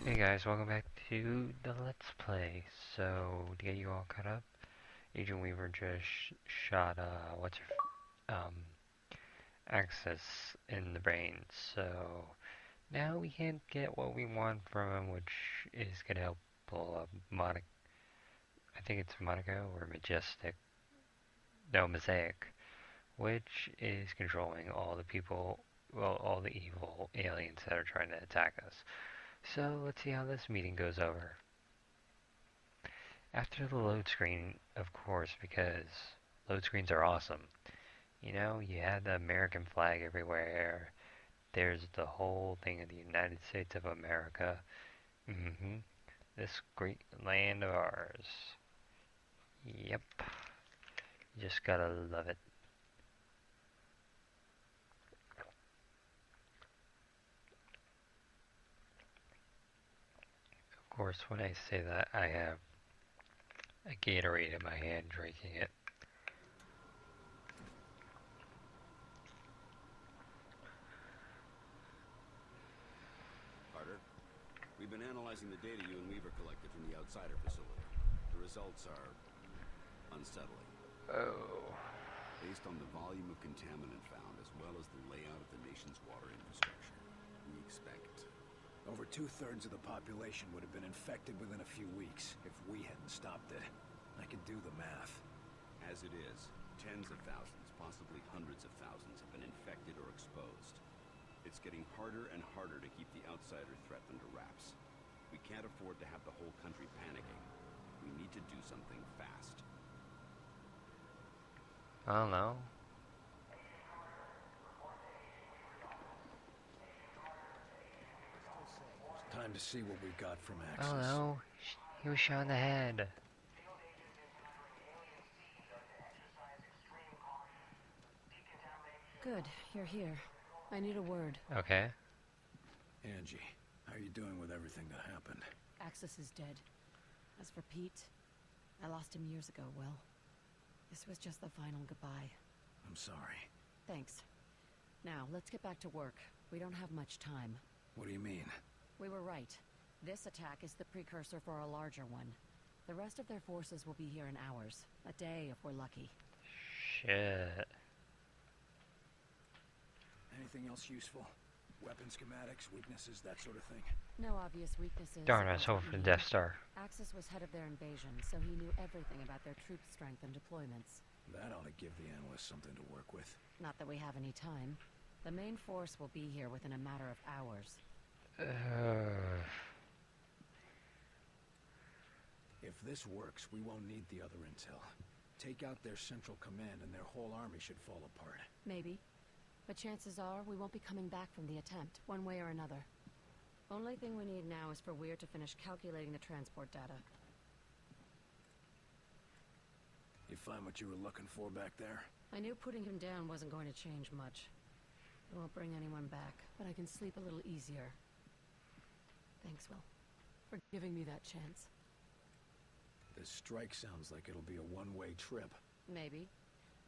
Hey guys, welcome back to the Let's Play. So, to get you all caught up, Agent Weaver just shot, Axis in the brain. So, now we can't get what we want from him, which is gonna help pull up I think it's Monaco or Majestic, no, Mosaic, which is controlling all the people, well, all the evil aliens that are trying to attack us. So, let's see how this meeting goes over. After the load screen, of course, because load screens are awesome. You know, you had the American flag everywhere. There's the whole thing of the United States of America. This great land of ours. Yep. You just gotta love it. Of course, when I say that, I have a Gatorade in my hand drinking it. We've been analyzing the data you and Weaver collected from the Outsider facility. The results are unsettling. Oh. Based on the volume of contaminant found, as well as the layout of the nation's water infrastructure, we expect... Over 2/3 of the population would have been infected within a few weeks if we hadn't stopped it. I can do the math. As it is, tens of thousands, possibly hundreds of thousands, have been infected or exposed. It's getting harder and harder to keep the outsider threat under wraps. We can't afford to have the whole country panicking. We need to do something fast. I don't know. It's time to see what we got from I Axis. don't know. He was shot in the head. Good, you're here. I need a word. Okay. Angie, how are you doing with everything that happened? Axis is dead. As for Pete, I lost him years ago, Will. This was just the final goodbye. I'm sorry. Thanks. Now, let's get back to work. We don't have much time. What do you mean? We were right. This attack is the precursor for a larger one. The rest of their forces will be here in hours. A day if we're lucky. Shit. Anything else useful? Weapon schematics, weaknesses, that sort of thing? No obvious weaknesses. Darn, I was hoping for the Death Star. Axis was head of their invasion, so he knew everything about their troop strength and deployments. That ought to give the analysts something to work with. Not that we have any time. The main force will be here within a matter of hours. If this works, we won't need the other intel. Take out their central command and their whole army should fall apart. Maybe. But chances are we won't be coming back from the attempt, one way or another. Only thing we need now is for Weir to finish calculating the transport data. You find what you were looking for back there? I knew putting him down wasn't going to change much. It won't bring anyone back, but I can sleep a little easier. Thanks, Will, for giving me that chance. This strike sounds like it'll be a one-way trip. Maybe.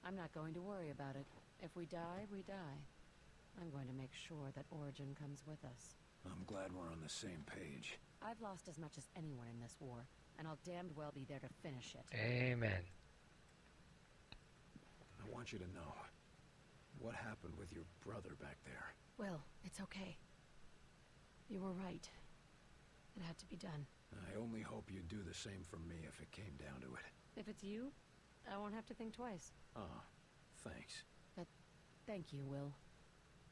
I'm not going to worry about it. If we die, we die. I'm going to make sure that Origin comes with us. I'm glad we're on the same page. I've lost as much as anyone in this war, and I'll damned well be there to finish it. Amen. I want you to know, what happened with your brother back there? Will, it's okay. You were right. It had to be done. I only hope you'd do the same for me if it came down to it. If it's you, I won't have to think twice. Ah, thanks. But thank you, Will.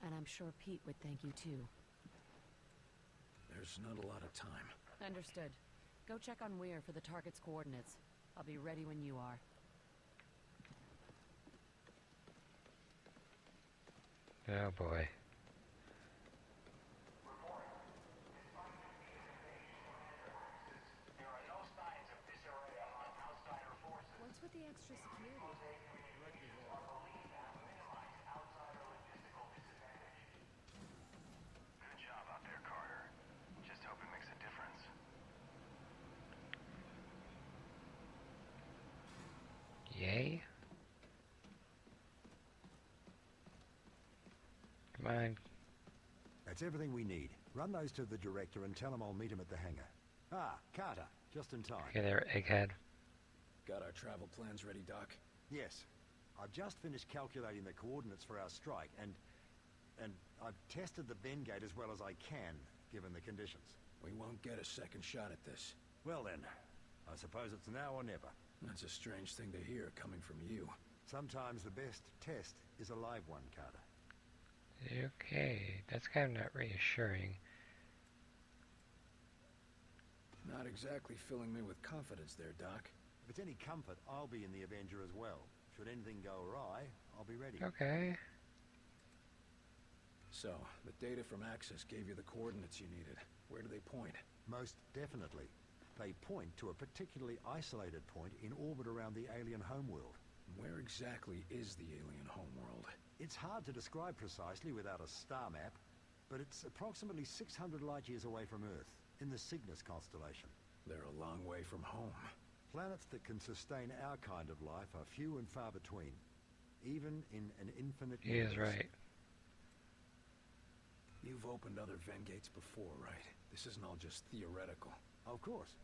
And I'm sure Pete would thank you too. There's not a lot of time. Understood. Go check on Weir for the target's coordinates. I'll be ready when you are. Oh boy. What's with the extra security? Good job out there, Carter. Just hope it makes a difference. Yay? Come on. That's everything we need. Run those to the director and tell him I'll meet him at the hangar. Ah, Carter, just in time. Okay, there, egghead. Got our travel plans ready, Doc? Yes. I've just finished calculating the coordinates for our strike, and I've tested the bend gate as well as I can, given the conditions. We won't get a second shot at this. Well then, I suppose it's now or never. That's a strange thing to hear coming from you. Sometimes the best test is a live one, Carter. Okay, that's kind of not reassuring. Not exactly filling me with confidence there, Doc. If it's any comfort, I'll be in the Avenger as well. Should anything go awry, I'll be ready. Okay. So, the data from Access gave you the coordinates you needed. Where do they point? Most definitely. They point to a particularly isolated point in orbit around the alien homeworld. Where exactly is the alien homeworld? It's hard to describe precisely without a star map, but it's approximately 600 light-years away from Earth, in the Cygnus constellation. They're a long way from home. Planets that can sustain our kind of life are few and far between, even in an infinite He is universe. right. You've opened other Ven gates before, right? This isn't all just theoretical. Of course.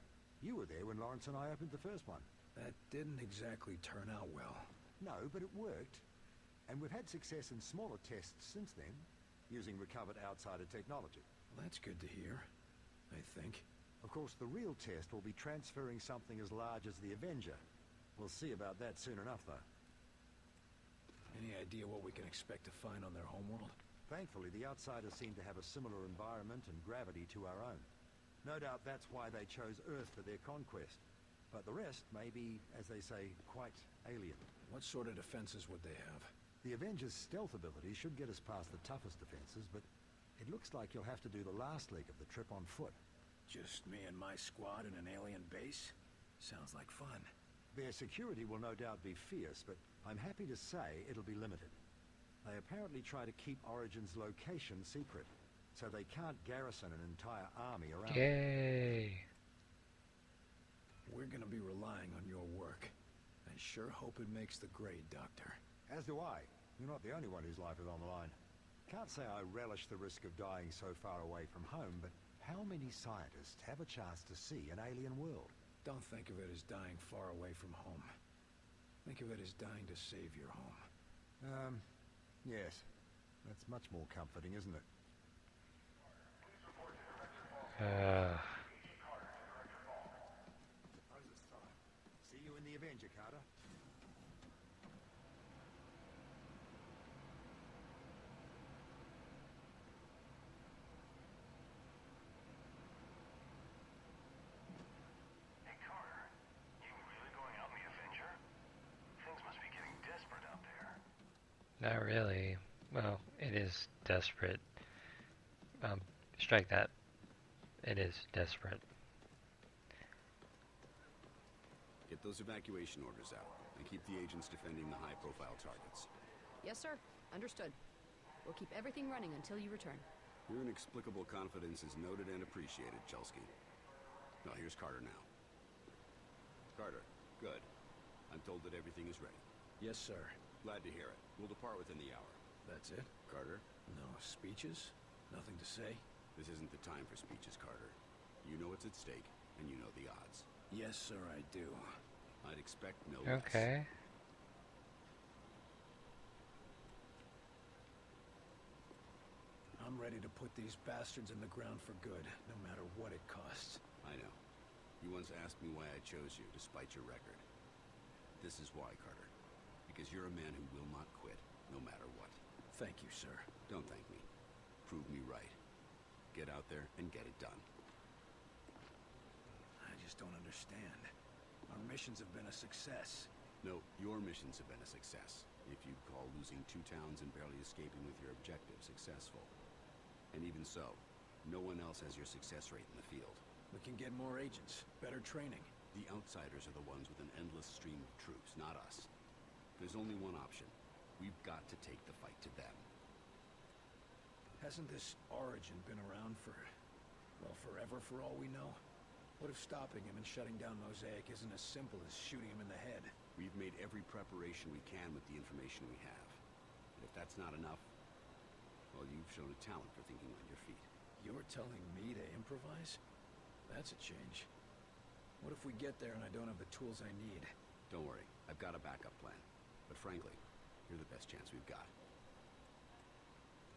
You were there when Lawrence and I opened the first one. That didn't exactly turn out well. No, but it worked. And we've had success in smaller tests since then, using recovered outsider technology. Well, that's good to hear, I think. Of course, the real test will be transferring something as large as the Avenger. We'll see about that soon enough, though. Any idea what we can expect to find on their homeworld? Thankfully, the outsiders seem to have a similar environment and gravity to our own. No doubt that's why they chose Earth for their conquest. But the rest may be, as they say, quite alien. What sort of defenses would they have? The Avengers' stealth ability should get us past the toughest defenses, but it looks like you'll have to do the last leg of the trip on foot. Just me and my squad in an alien base? Sounds like fun. Their security will no doubt be fierce, but I'm happy to say it'll be limited. They apparently try to keep Origin's location secret, so they can't garrison an entire army around. Yay! We're gonna be relying on your work. I sure hope it makes the grade, Doctor. As do I. You're not the only one whose life is on the line. Can't say I relish the risk of dying so far away from home, but how many scientists have a chance to see an alien world? Don't think of it as dying far away from home. Think of it as dying to save your home. Yes. That's much more comforting, isn't it? See you in the Avenger, Carter. Hey, Carter. You really going out in the Avenger? Things must be getting desperate out there. Not really. Well, it is desperate. Strike that. It is desperate. Get those evacuation orders out, and keep the agents defending the high-profile targets. Yes, sir. Understood. We'll keep everything running until you return. Your inexplicable confidence is noted and appreciated, Chelsky. Well, here's Carter now. Carter, good. I'm told that everything is ready. Yes, sir. Glad to hear it. We'll depart within the hour. That's it? Carter? No speeches? Nothing to say? This isn't the time for speeches, Carter. You know what's at stake, and you know the odds. Yes, sir, I do. I'd expect no less. Okay. I'm ready to put these bastards in the ground for good, no matter what it costs. I know. You once asked me why I chose you, despite your record. This is why, Carter. Because you're a man who will not quit, no matter what. Thank you, sir. Don't thank me. Prove me right. Get out there and get it done. I just don't understand. Our missions have been a success. No, your missions have been a success. If you'd call losing 2 towns and barely escaping with your objective successful. And even so, no one else has your success rate in the field. We can get more agents, better training. The outsiders are the ones with an endless stream of troops, not us. There's only one option. We've got to take the fight to them. Hasn't this Origin been around for, well, forever for all we know? What if stopping him and shutting down Mosaic isn't as simple as shooting him in the head? We've made every preparation we can with the information we have. And if that's not enough, well, you've shown a talent for thinking on your feet. You're telling me to improvise? That's a change. What if we get there and I don't have the tools I need? Don't worry, I've got a backup plan. But frankly, you're the best chance we've got.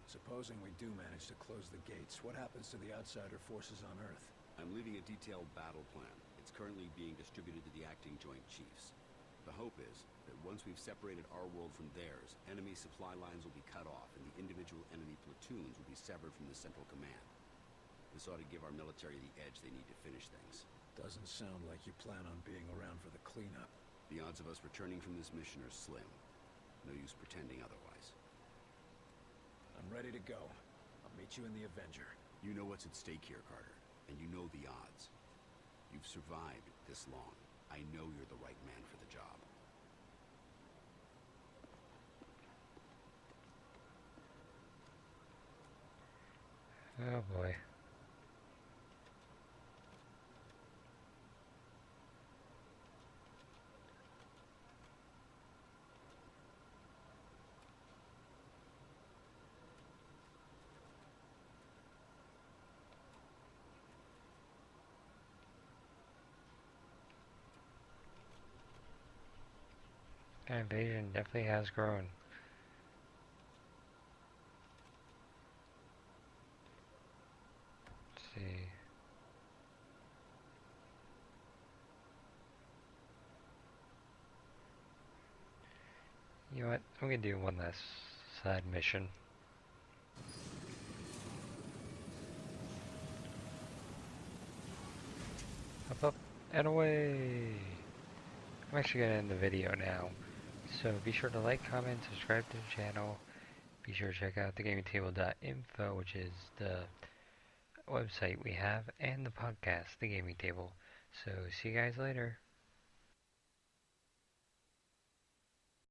Supposing we do manage to close the gates, what happens to the outsider forces on Earth? I'm leaving a detailed battle plan. It's currently being distributed to the acting Joint Chiefs. The hope is that once we've separated our world from theirs, enemy supply lines will be cut off and the individual enemy platoons will be severed from the central command. This ought to give our military the edge they need to finish things. Doesn't sound like you plan on being around for the cleanup. The odds of us returning from this mission are slim. No use pretending otherwise. I'm ready to go. I'll meet you in the Avenger. You know what's at stake here, Carter, and you know the odds. You've survived this long. I know you're the right man for the job. Oh boy. That invasion definitely has grown. Let's see. You know what? I'm gonna do one last side mission. Up, and away! I'm actually gonna end the video now. So be sure to like, comment, subscribe to the channel. Be sure to check out thegamingtable.info, which is the website we have, and the podcast, The Gaming Table. So see you guys later.